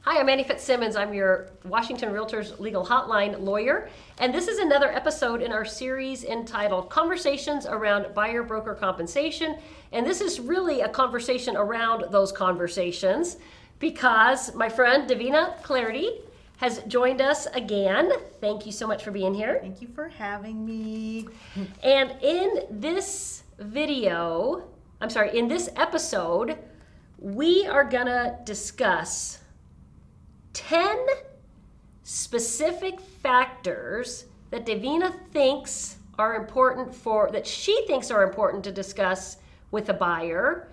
Hi, I'm Annie Fitzsimmons. I'm your Washington REALTORS legal hotline lawyer, and this is another episode in our series entitled Conversations Around Buyer-Broker Compensation. And this is really a conversation around those conversations because my friend Davina Clardy has joined us again. Thank you so much for being here. Thank you for having me. And in this episode, we are gonna discuss 10 specific factors that Davina thinks are important that she thinks are important to discuss with a buyer.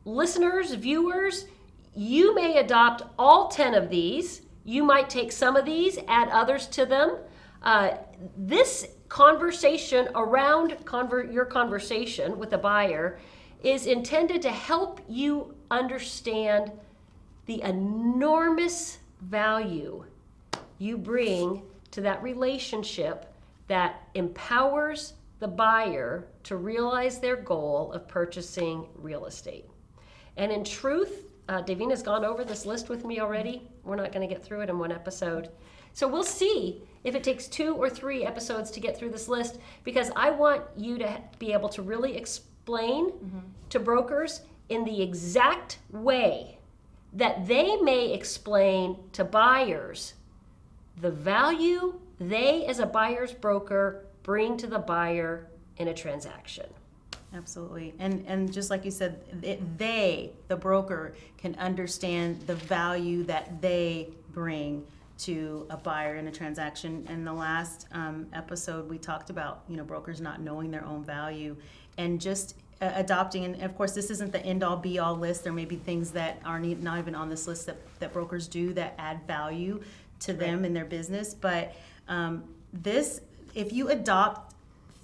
Listeners, viewers, you may adopt all 10 of these. You might take some of these, add others to them. This conversation around your conversation with a buyer is intended to help you understand the enormous value you bring to that relationship that empowers the buyer to realize their goal of purchasing real estate. And in truth, Davina's gone over this list with me already. We're not going to get through it in one episode. So we'll see if it takes 2 or 3 episodes to get through this list, because I want you to be able to really explain to brokers in the exact way that they may explain to buyers the value they as a buyer's broker bring to the buyer in a transaction. Absolutely. And just like you said, the broker, can understand the value that they bring to a buyer in a transaction. In the last episode, we talked about, brokers not knowing their own value and just adopting, and of course this isn't the end-all be-all list. There may be things that are not even on this list that brokers do that add value to them in their business. But if you adopt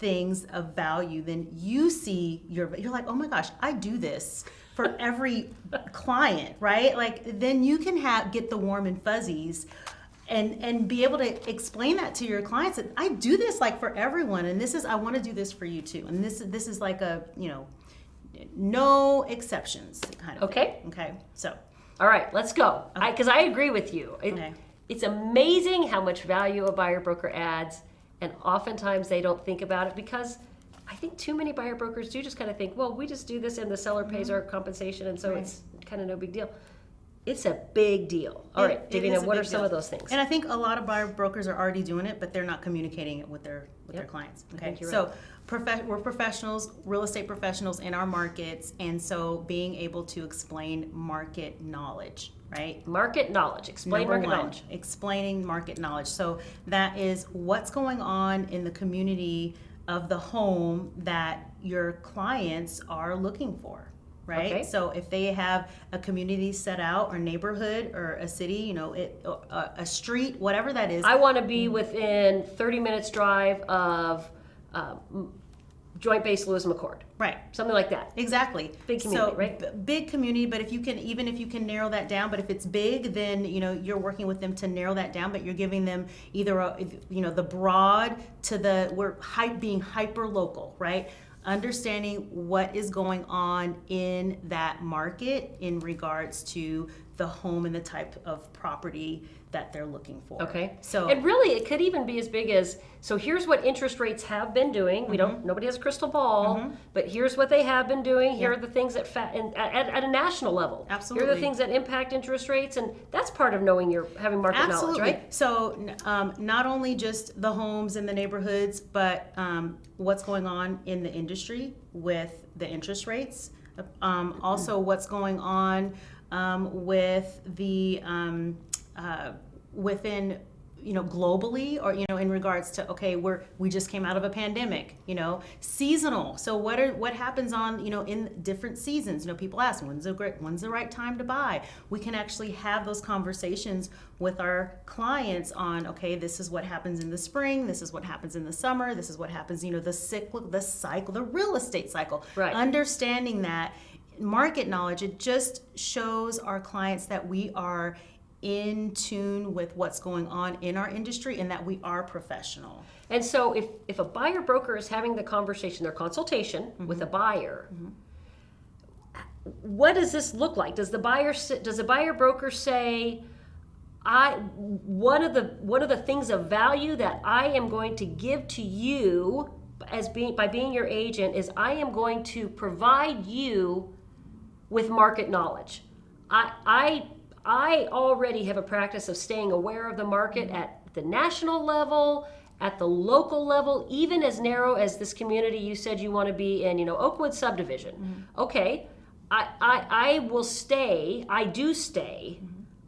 things of value, then you see you're like, oh my gosh, I do this for every client, right? Like then you can get the warm and fuzzies and be able to explain that to your clients that I do this like for everyone, and I want to do this for you too. And this is like a, no exceptions kind of thing. Okay. So. All right, let's go. Okay. Because I agree with you. It's amazing how much value a buyer broker adds, and oftentimes they don't think about it because I think too many buyer brokers do just kind of think, well, we just do this and the seller pays our compensation, and so it's kind of no big deal. It's a big deal. All right, Davina, what are some of those things? And I think a lot of buyer brokers are already doing it, but they're not communicating it with their clients. Okay, so we're professionals, real estate professionals in our markets, and so being able to explain market knowledge, right? Market knowledge. Explain market knowledge. Explaining market knowledge. So that is what's going on in the community of the home that your clients are looking for. Right. Okay. So if they have a community set out, or neighborhood, or a city, a street, whatever that is. I want to be within 30 minutes drive of Joint Base Lewis McChord. Right. Something like that. Exactly. Big community, right? Big community, but if you can narrow that down, but if it's big, then you're working with them to narrow that down, but you're giving them either the broad to being hyper local, right? Understanding what is going on in that market in regards to the home and the type of property that they're looking for. Okay. So, and really, it could even be as big as, so here's what interest rates have been doing. Nobody has a crystal ball, but here's what they have been doing. Here are the things that at a national level. Absolutely. Here are the things that impact interest rates, and that's part of knowing having market knowledge, right? So not only just the homes and the neighborhoods, but what's going on in the industry with the interest rates. Also, what's going on with the within globally, or in regards to, okay, we just came out of a pandemic, seasonal. So what happens on in different seasons? People ask, when's the right time to buy? We can actually have those conversations with our clients on, okay, this is what happens in the spring, this is what happens in the summer, this is what happens, the cycle, the real estate cycle. Right. Understanding that market knowledge, it just shows our clients that we are in tune with what's going on in our industry and that we are professional. And so if a buyer broker is having the conversation, their consultation with a buyer, what does this look like? Does the buyer broker say, one of the things of value that I am going to give to you by being your agent is I am going to provide you with market knowledge. I already have a practice of staying aware of the market at the national level, at the local level, even as narrow as this community you said you want to be in, Oakwood subdivision. Okay, I do stay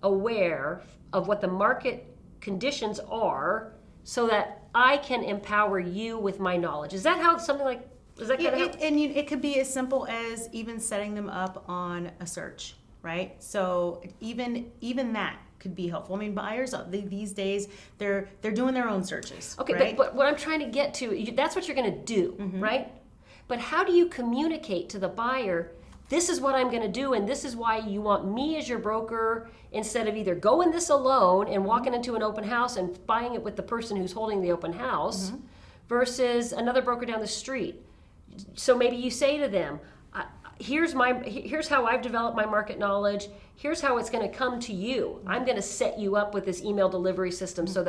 aware of what the market conditions are so that I can empower you with my knowledge. Is that how something like, is that kind of how? And it could be as simple as even setting them up on a search, right? So even that could be helpful. I mean, buyers these days, they're doing their own searches. Okay, right? but what I'm trying to get to, that's what you're going to do, right? But how do you communicate to the buyer, this is what I'm going to do, and this is why you want me as your broker, instead of either going this alone and walking into an open house and buying it with the person who's holding the open house versus another broker down the street. So maybe you say to them, here's how I've developed my market knowledge. Here's how it's going to come to you. I'm going to set you up with this email delivery system so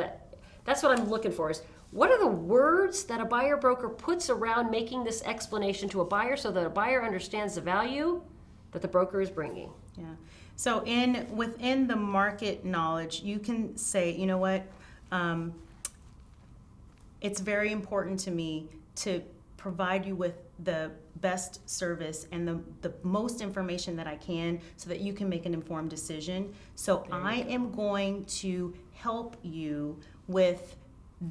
that's what I'm looking for is what are the words that a buyer broker puts around making this explanation to a buyer so that a buyer understands the value that the broker is bringing. Yeah. So within the market knowledge, you can say, you know what, it's very important to me to provide you with the best service and the most information that I can so that you can make an informed decision. So I am going to help you with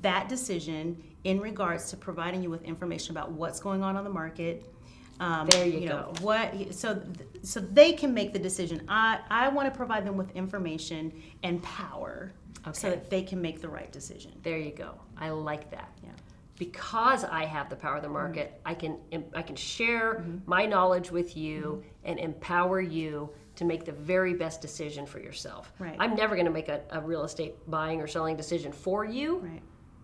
that decision in regards to providing you with information about what's going on the market. There you go. So they can make the decision. I want to provide them with information and power so that they can make the right decision. There you go. I like that. Yeah. Because I have the power of the market, I can share my knowledge with you and empower you to make the very best decision for yourself. Right. I'm never going to make a real estate buying or selling decision for you, Right.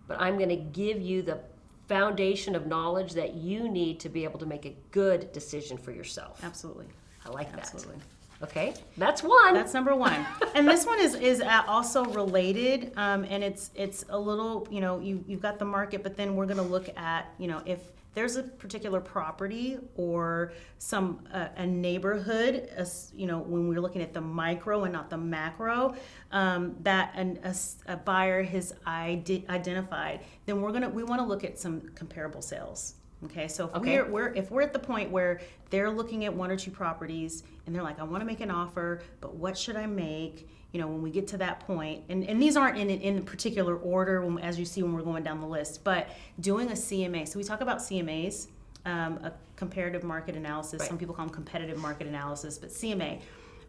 but I'm going to give you the foundation of knowledge that you need to be able to make a good decision for yourself. Absolutely. I like that. Absolutely. Okay, that's one. That's number one. And this one is also related, and it's a little, you've got the market, but then we're going to look at, if there's a particular property or a neighborhood, when we're looking at the micro and not the macro, that a buyer has identified, then we want to look at some comparable sales. Okay, so if we're at the point where they're looking at one or two properties and they're like, I want to make an offer, but what should I make? When we get to that point, and these aren't in particular order as you see when we're going down the list, but doing a CMA. So we talk about CMAs, a comparative market analysis. Right. Some people call them competitive market analysis, but CMA.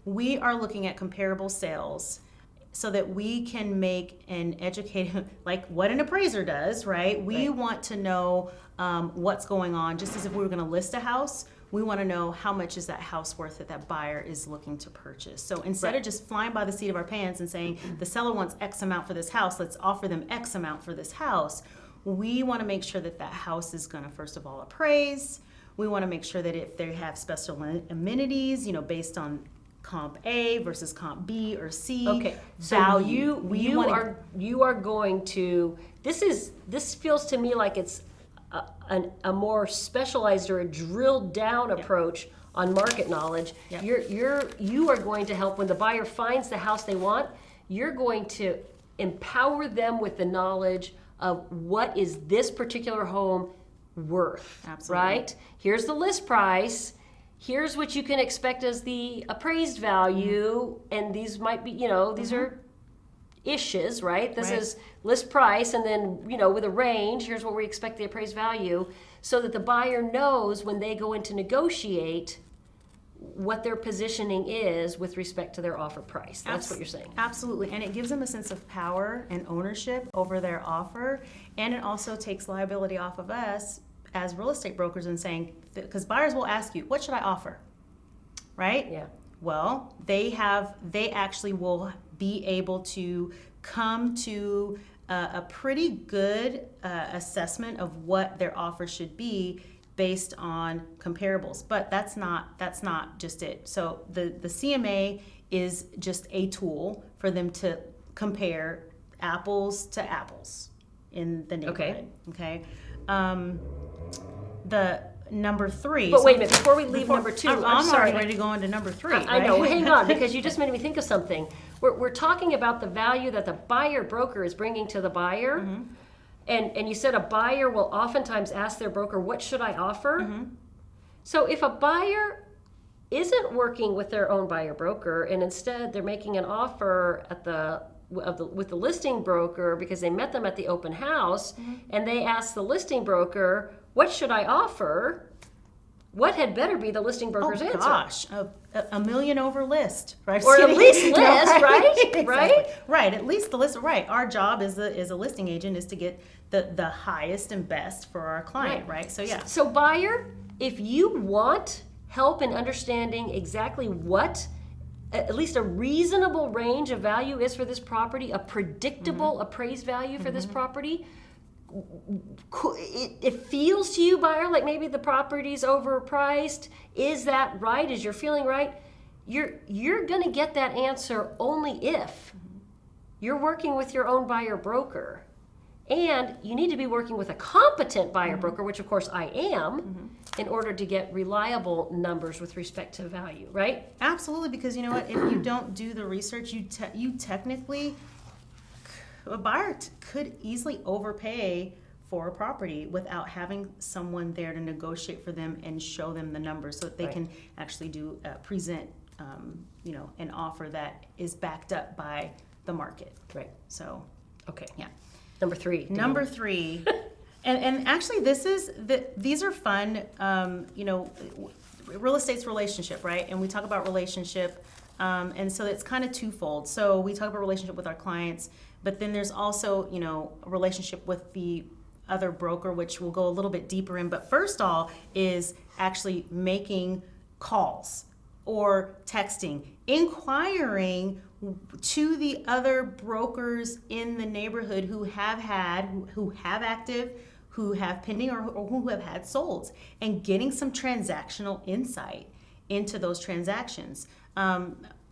We are looking at comparable sales so that we can make an educated, like what an appraiser does, right? We want to know what's going on. Just as if we were going to list a house, we want to know how much is that house worth that buyer is looking to purchase. So instead of just flying by the seat of our pants and saying the seller wants X amount for this house, let's offer them X amount for this house, we want to make sure that house is going to first of all appraise. We want to make sure that if they have special amenities, based on comp A versus comp B or C. Okay, value. So you are going to. This feels to me like it's a more specialized or a drilled down approach on market knowledge. Yep. You are going to help when the buyer finds the house they want. You're going to empower them with the knowledge of what is this particular home worth. Absolutely. Right? Here's the list price. Here's what you can expect as the appraised value, and these might be, these are ishes, right? This is list price, and then, with a range, here's what we expect the appraised value, so that the buyer knows when they go in to negotiate what their positioning is with respect to their offer price. That's what you're saying. Absolutely, and it gives them a sense of power and ownership over their offer, and it also takes liability off of us as real estate brokers and saying, because buyers will ask you, what should I offer? Right? Yeah. Well, they actually will be able to come to a pretty good assessment of what their offer should be based on comparables. But that's not just it. So the CMA is just a tool for them to compare apples to apples in the neighborhood. Okay. The number 3. But wait a minute, before we leave number 2, I'm sorry. already ready to go into number 3. I know, hang on, because you just made me think of something. We're talking about the value that the buyer broker is bringing to the buyer. Mm-hmm. And you said a buyer will oftentimes ask their broker, what should I offer? Mm-hmm. So if a buyer isn't working with their own buyer broker and instead they're making an offer with the listing broker because they met them at the open house, and they ask the listing broker, what should I offer? What had better be the listing broker's answer? Gosh, a million over list, right? Or at least list, right? Exactly. Right? Right, at least the list, right. Our job as a listing agent is to get the highest and best for our client, right? So yeah. So buyer, if you want help in understanding exactly what at least a reasonable range of value is for this property, a predictable appraised value for this property, it feels to you, buyer, like maybe the property's overpriced. Is that right? Is your feeling right? You're going to get that answer only if you're working with your own buyer broker. And you need to be working with a competent buyer broker, which of course I am, in order to get reliable numbers with respect to value, right? Absolutely, because you know what? If you don't do the research, you technically, a buyer could easily overpay for a property without having someone there to negotiate for them and show them the numbers so that they can actually present an offer that is backed up by the market. Right. So, okay. Yeah. Number 3. Number 3, and actually these are fun. Real estate's relationship, right? And we talk about relationship, and so it's kind of twofold. So we talk about relationship with our clients, but then there's also a relationship with the other broker, which we'll go a little bit deeper in. But first all is actually making calls or texting, inquiring to the other brokers in the neighborhood who have active, who have pending, or who have had solds, and getting some transactional insight into those transactions.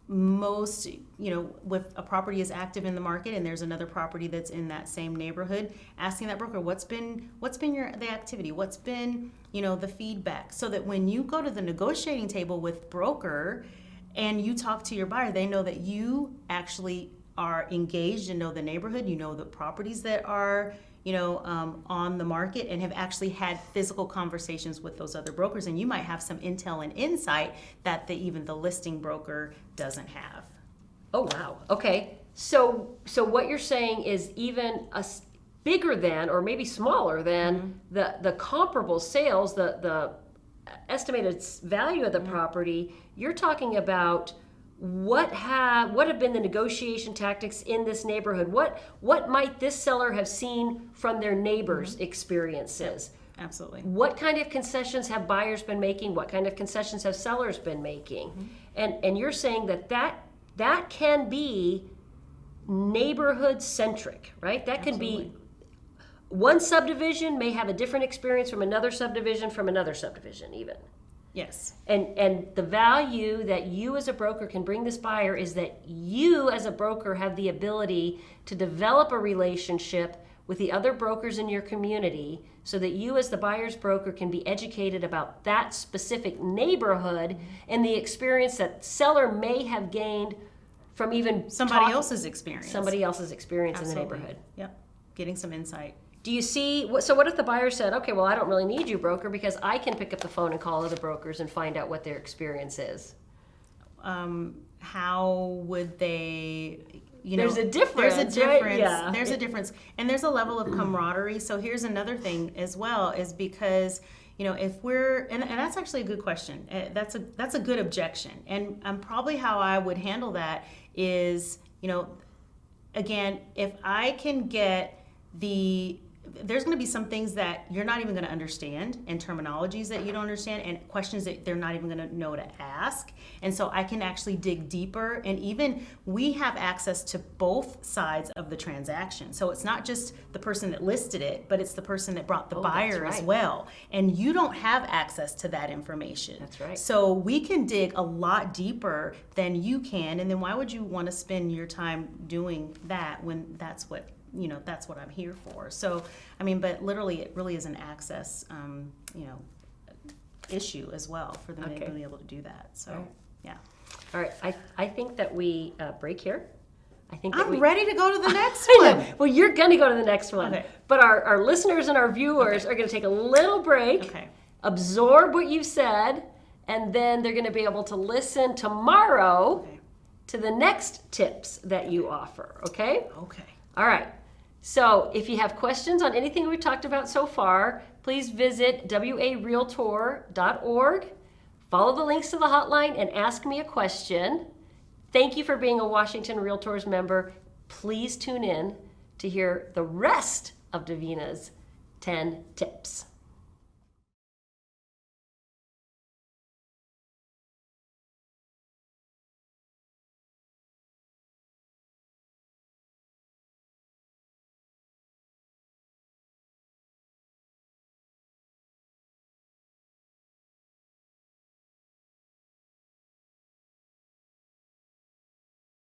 Most, with a property is active in the market and there's another property that's in that same neighborhood, asking that broker, what's been the activity, what's been, the feedback, so that when you go to the negotiating table with broker and you talk to your buyer, they know that you actually are engaged and know the neighborhood, you know the properties that are, on the market, and have actually had physical conversations with those other brokers. And you might have some intel and insight that even the listing broker doesn't have. Oh, wow. Okay. So what you're saying is even bigger than, or maybe smaller than, the comparable sales, the estimated value of the property, you're talking about what have been the negotiation tactics in this neighborhood? What might this seller have seen from their neighbors' experiences? Absolutely. What kind of concessions have buyers been making? What kind of concessions have sellers been making? And you're saying that can be neighborhood centric, right? That can be one subdivision may have a different experience from another subdivision even. Yes. And the value that you as a broker can bring this buyer is that you as a broker have the ability to develop a relationship with the other brokers in your community so that you as the buyer's broker can be educated about that specific neighborhood and the experience that seller may have gained from even somebody else's experience in the neighborhood. Yep. Getting some insight. Do you see, so what if the buyer said, okay, well, I don't really need you, broker, because I can pick up the phone and call other brokers and find out what their experience is? How would they, There's a difference. There's a difference. Right? Yeah. There's a difference. And there's a level of camaraderie. So here's another thing as well, is because, if we're, and that's actually a good question. That's a good objection. And probably how I would handle that is, again, if I can get there's going to be some things that you're not even going to understand, and terminologies that you don't understand, and questions that they're not even going to know to ask. And so I can actually dig deeper, and even we have access to both sides of the transaction. So it's not just the person that listed it, but it's the person that brought the buyer as well. And you don't have access to that information. That's right. So we can dig a lot deeper than you can. And then why would you want to spend your time doing that when that's what that's what I'm here for. So, I mean, but literally, it really is an access, issue as well for them to be able to do that. So, yeah. All right. I think that we break here. I think I'm ready to go to the next I one. know. Well, you're going to go to the next one. Okay. But our listeners and our viewers are going to take a little break, absorb what you've said, and then they're going to be able to listen tomorrow to the next tips that you offer. Okay? Okay. All right. So if you have questions on anything we've talked about so far, please visit warealtor.org. Follow the links to the hotline and ask me a question. Thank you for being a Washington Realtors member. Please tune in to hear the rest of Davina's 10 tips.